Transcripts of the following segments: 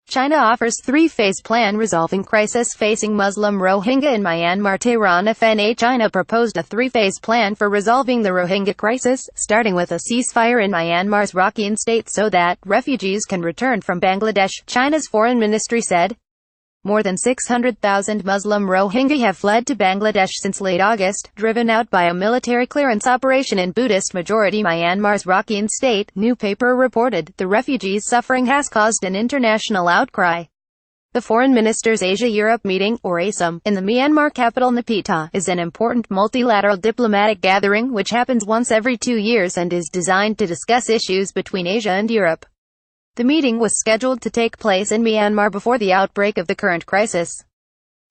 China offers three-phase plan resolving crisis facing Muslim Rohingya in MyanmarTEHRAN FNA China proposed a three-phase plan for resolving the Rohingya crisis, starting with a ceasefire in Myanmar's Rakhine State so that refugees can return from Bangladesh, China's foreign ministry said. More than 600,000 Muslim Rohingya have fled to Bangladesh since late August, driven out by a military clearance operation in Buddhist-majority Myanmar's Rakhine State, NewPaper reported. The refugees' suffering has caused an international outcry. The Foreign Ministers Asia-Europe meeting, or ASEM, in the Myanmar capital Naypyidaw, is an important multilateral diplomatic gathering which happens once every 2 years and is designed to discuss issues between Asia and Europe. The meeting was scheduled to take place in Myanmar before the outbreak of the current crisis.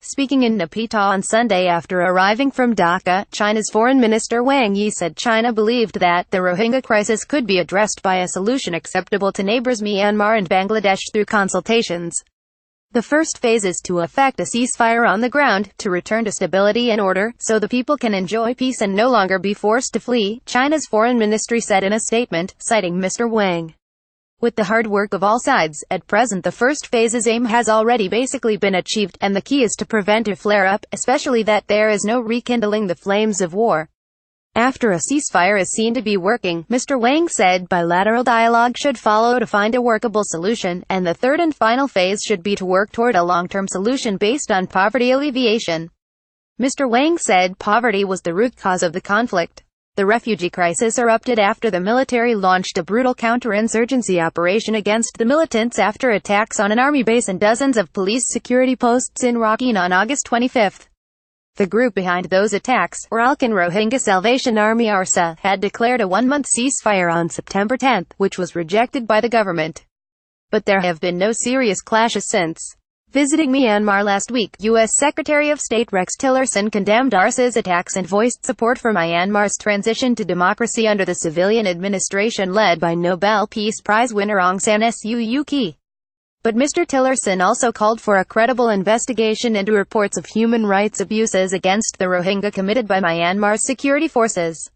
Speaking in Naypyidaw on Sunday after arriving from Dhaka, China's Foreign Minister Wang Yi said China believed that the Rohingya crisis could be addressed by a solution acceptable to neighbors Myanmar and Bangladesh through consultations. The first phase is to effect a ceasefire on the ground, to return to stability and order, so the people can enjoy peace and no longer be forced to flee, China's foreign ministry said in a statement, citing Mr. Wang. With the hard work of all sides, at present the first phase's aim has already basically been achieved, and the key is to prevent a flare-up, especially that there is no rekindling the flames of war. After a ceasefire is seen to be working, Mr. Wang said bilateral dialogue should follow to find a workable solution, and the third and final phase should be to work toward a long-term solution based on poverty alleviation. Mr. Wang said poverty was the root cause of the conflict. The refugee crisis erupted after the military launched a brutal counterinsurgency operation against the militants after attacks on an army base and dozens of police security posts in Rakhine on August 25. The group behind those attacks, Rakhine Rohingya Salvation Army (ARSA), had declared a one-month ceasefire on September 10, which was rejected by the government. But there have been no serious clashes since. Visiting Myanmar last week, U.S. Secretary of State Rex Tillerson condemned ARSA's attacks and voiced support for Myanmar's transition to democracy under the civilian administration led by Nobel Peace Prize winner Aung San Suu Kyi. But Mr. Tillerson also called for a credible investigation into reports of human rights abuses against the Rohingya committed by Myanmar's security forces.